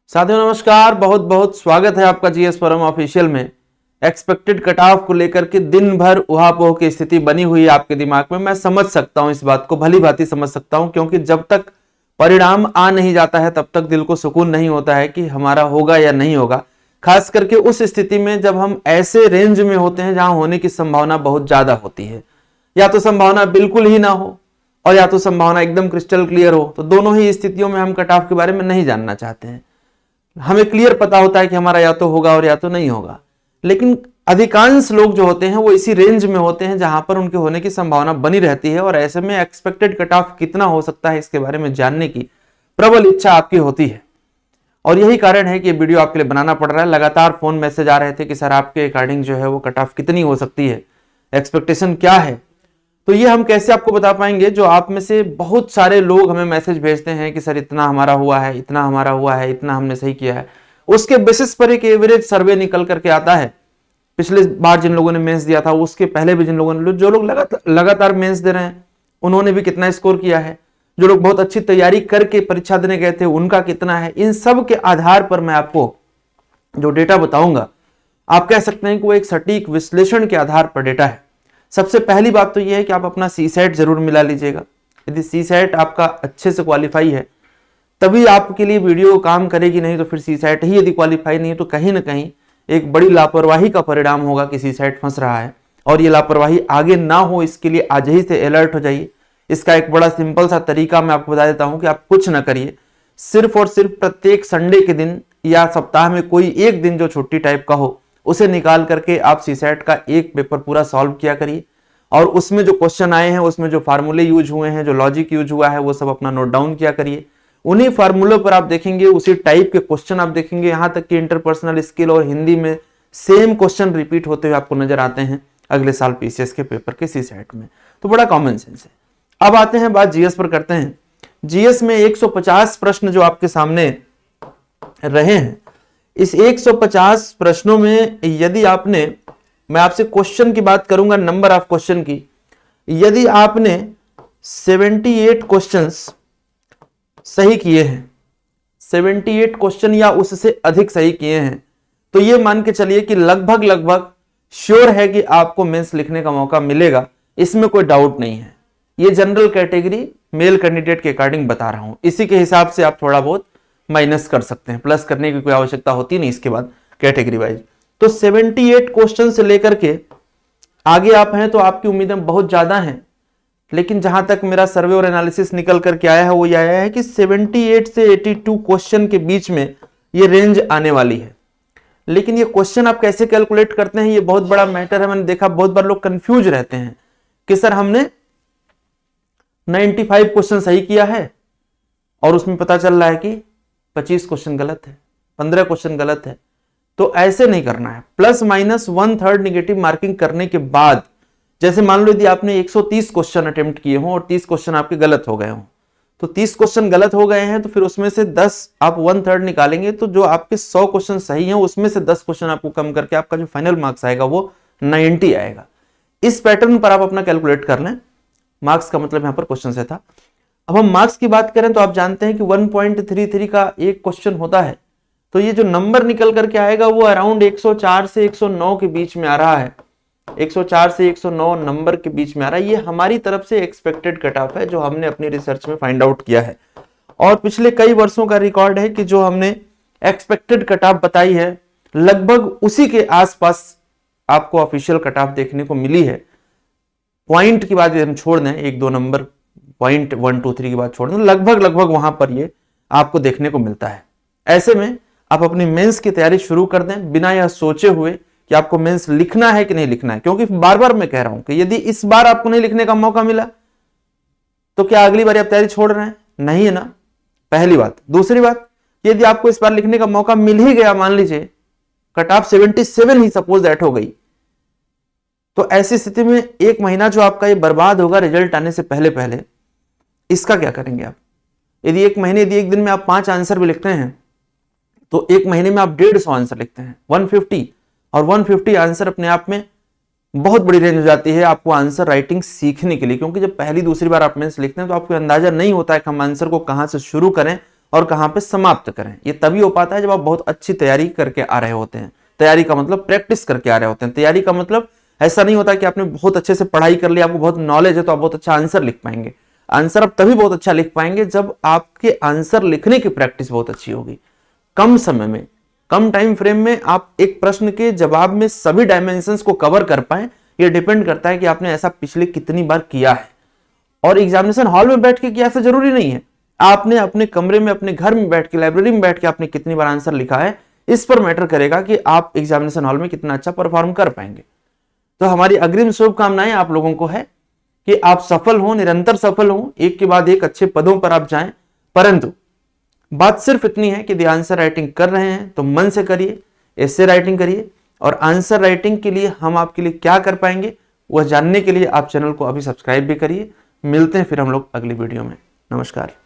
साथियों नमस्कार, बहुत बहुत स्वागत है आपका जीएस परम ऑफिशियल में। एक्सपेक्टेड कट ऑफ को लेकर के दिन भर उहापोह की स्थिति बनी हुई है आपके दिमाग में। मैं समझ सकता हूं, इस बात को भली भांति समझ सकता हूं, क्योंकि जब तक परिणाम आ नहीं जाता है तब तक दिल को सुकून नहीं होता है कि हमारा होगा या नहीं होगा। खास करके उस स्थिति में जब हम ऐसे रेंज में होते हैं जहां होने की संभावना बहुत ज्यादा होती है, या तो संभावना बिल्कुल ही ना हो और या तो संभावना एकदम क्रिस्टल क्लियर हो। तो दोनों ही स्थितियों में हम कट ऑफ के बारे में नहीं जानना चाहते हैं। हमें क्लियर पता होता है कि हमारा या तो होगा और या तो नहीं होगा, लेकिन अधिकांश लोग जो होते हैं वो इसी रेंज में होते हैं जहां पर उनके होने की संभावना बनी रहती है। और ऐसे में एक्सपेक्टेड कट ऑफ कितना हो सकता है इसके बारे में जानने की प्रबल इच्छा आपकी होती है। और यही कारण है कि ये वीडियो आपके लिए बनाना पड़ रहा है। लगातार फोन मैसेज आ रहे थे कि सर आपके अकॉर्डिंग जो है वो कट ऑफ कितनी हो सकती है, एक्सपेक्टेशन क्या है। तो ये हम कैसे आपको बता पाएंगे, जो आप में से बहुत सारे लोग हमें मैसेज भेजते हैं कि सर इतना हमारा हुआ है, इतना हमारा हुआ है, इतना हमने सही किया है। उसके बेसिस पर एक एवरेज सर्वे निकल करके आता है। पिछले बार जिन लोगों ने मेंस दिया था, उसके पहले भी जिन लोगों ने, जो लोग लगातार मेंस दे रहे हैं उन्होंने भी कितना स्कोर किया है, जो लोग बहुत अच्छी तैयारी करके परीक्षा देने गए थे उनका कितना है। इन सब के आधार पर मैं आपको जो डेटा बताऊंगा, आप कह सकते हैं कि वो एक सटीक विश्लेषण के आधार पर डेटा है। सबसे पहली बात तो यह है कि आप अपना सीसेट जरूर मिला लीजिएगा। यदि सीसेट आपका अच्छे से क्वालिफाई है तभी आपके लिए वीडियो काम करेगी, नहीं तो फिर सीसेट ही यदि क्वालिफाई नहीं है तो कहीं ना कहीं एक बड़ी लापरवाही का परिणाम होगा कि सीसेट फंस रहा है। और ये लापरवाही आगे ना हो इसके लिए आज ही से अलर्ट हो जाइए। इसका एक बड़ा सिंपल सा तरीका मैं आपको बता देता हूं कि आप कुछ ना करिए, सिर्फ और सिर्फ प्रत्येक संडे के दिन या सप्ताह में कोई एक दिन जो छुट्टी टाइप का हो उसे निकाल करके आप सीसेट का एक पेपर पूरा सॉल्व किया करिए। और उसमें जो क्वेश्चन आए हैं, उसमें जो फार्मूले यूज हुए हैं, जो लॉजिक यूज हुआ है, वो सब अपना नोट डाउन किया करिए। उन्हीं फार्मूलों पर आप देखेंगे, उसी टाइप के क्वेश्चन आप देखेंगे। यहां तक कि इंटरपर्सनल स्किल और हिंदी में सेम क्वेश्चन रिपीट होते हुए आपको नजर आते हैं अगले साल पीसीएस के पेपर के सीसेट में। तो बड़ा कॉमन सेंस है। अब आते हैं बात जीएस पर करते हैं। जीएस में 150 प्रश्न जो आपके सामने रहे हैं, इस 150 प्रश्नों में यदि आपने, मैं आपसे क्वेश्चन की बात करूंगा, नंबर ऑफ क्वेश्चन की, यदि आपने 78 क्वेश्चंस सही किए हैं, 78 क्वेश्चन या उससे अधिक सही किए हैं, तो ये मान के चलिए कि लगभग लगभग श्योर है कि आपको मेंस लिखने का मौका मिलेगा। इसमें कोई डाउट नहीं है। ये जनरल कैटेगरी मेल कैंडिडेट के अकॉर्डिंग बता रहा हूं। इसी के हिसाब से आप थोड़ा बहुत माइनस कर सकते हैं, प्लस करने की कोई आवश्यकता होती नहीं इसके बाद कैटेगरी वाइज। तो 78 क्वेश्चन से लेकर के आगे आप हैं तो आपकी उम्मीदें बहुत ज्यादा हैं। लेकिन जहां तक मेरा सर्वे और एनालिसिस निकल करके आया है वो ये आया है कि 78 से 82 क्वेश्चन के बीच में ये रेंज आने वाली है। लेकिन ये क्वेश्चन आप कैसे कैलकुलेट करते हैं, ये बहुत बड़ा मैटर है। मैंने देखा बहुत बार लोग कंफ्यूज रहते हैं कि सर हमने 95 क्वेश्चन सही किया है और उसमें पता चल रहा है कि 25 क्वेश्चन गलत है, 15 क्वेश्चन गलत है। तो ऐसे नहीं करना है। प्लस माइनस 1/3 निगेटिव मार्किंग करने के बाद, जैसे मान लो यदि आपने 130 क्वेश्चन अटेम्प्ट किए हों और 30 क्वेश्चन आपके गलत हो गए हों, तो 30 क्वेश्चन गलत हो गए हैं तो फिर उसमें से 10 आप 1/3 निकालेंगे, तो जो आपके 100 क्वेश्चन सही हैं उसमें से 10 क्वेश्चन आपको कम करके आपका जो फाइनल मार्क्स आएगा वो 90 आएगा। इस पैटर्न पर आप अपना कैलकुलेट कर लें। मार्क्स का मतलब यहां पर क्वेश्चन से था। अब हम मार्क्स की बात करें तो आप जानते हैं कि 1.33 का एक क्वेश्चन होता है। तो ये जो नंबर निकल करके आएगा वो अराउंड 104 से 109 के बीच में आ रहा है। 104 से 109 नंबर के बीच में आ रहा है। ये हमारी तरफ से एक्सपेक्टेड कट ऑफ है जो हमने अपनी रिसर्च में फाइंड आउट किया है। और पिछले कई वर्षों का रिकॉर्ड है कि जो हमने एक्सपेक्टेड कट ऑफ बताई है लगभग उसी के आसपास आपको ऑफिशियल कट ऑफ देखने को मिली है। पॉइंट की बात हम छोड़ दें, 1-2 नंबर पॉइंट 1, 2, 3 की बात छोड़ दें, लगभग वहां पर ये आपको देखने को मिलता है। ऐसे में आप अपनी मेंस की तैयारी शुरू कर दें बिना यह सोचे हुए कि आपको मेंस लिखना है कि नहीं लिखना है। क्योंकि बार बार मैं कह रहा हूं कि यदि इस बार आपको नहीं लिखने का मौका मिला तो क्या अगली बार आप तैयारी छोड़ रहे हैं? नहीं है ना, पहली बात। दूसरी बात, यदि आपको इस बार लिखने का मौका मिल ही गया, मान लीजिए cut off 77 he suppose that हो गई, तो ऐसी स्थिति में एक महीना जो आपका ये बर्बाद होगा रिजल्ट आने से पहले पहले, इसका क्या करेंगे आप? यदि एक महीने, यदि एक दिन में आप 5 आंसर भी लिखते हैं तो एक महीने में आप 150 आंसर लिखते हैं, 150। और 150 आंसर अपने आप में बहुत बड़ी रेंज हो जाती है आपको आंसर राइटिंग सीखने के लिए। क्योंकि जब पहली दूसरी बार आप मेंस लिखते हैं तो आपको अंदाजा नहीं होता है कि हम आंसर को कहां से शुरू करें और कहाँ पे समाप्त करें। ये तभी हो पाता है जब आप बहुत अच्छी तैयारी करके आ रहे होते हैं। तैयारी का मतलब प्रैक्टिस करके आ रहे होते हैं। तैयारी का मतलब ऐसा नहीं होता कि आपने बहुत अच्छे से पढ़ाई कर लिया, आपको बहुत नॉलेज है तो आप बहुत अच्छा आंसर लिख पाएंगे। आंसर आप तभी बहुत अच्छा लिख पाएंगे जब आपके आंसर लिखने की प्रैक्टिस बहुत अच्छी होगी। कम समय में, कम टाइम फ्रेम में आप एक प्रश्न के जवाब में सभी डायमेंशंस को कवर कर पाए, ये डिपेंड करता है कि आपने ऐसा पिछले कितनी बार किया है। और एग्जामिनेशन हॉल में बैठ के किया ऐसा जरूरी नहीं है, आपने अपने कमरे में, अपने घर में बैठ के, लाइब्रेरी में बैठ के आपने कितनी बार आंसर लिखा है, इस पर मैटर करेगा कि आप एग्जामिनेशन हॉल में कितना अच्छा परफॉर्म कर पाएंगे। तो हमारी अग्रिम शुभकामनाएं आप लोगों को है कि आप सफल हो, निरंतर सफल हो, एक के बाद एक अच्छे पदों पर आप जाएं। परंतु बात सिर्फ इतनी है कि आंसर राइटिंग कर रहे हैं तो मन से करिए, एसे राइटिंग करिए। और आंसर राइटिंग के लिए हम आपके लिए क्या कर पाएंगे वह जानने के लिए आप चैनल को अभी सब्सक्राइब भी करिए। मिलते हैं फिर हम लोग अगली वीडियो में। नमस्कार।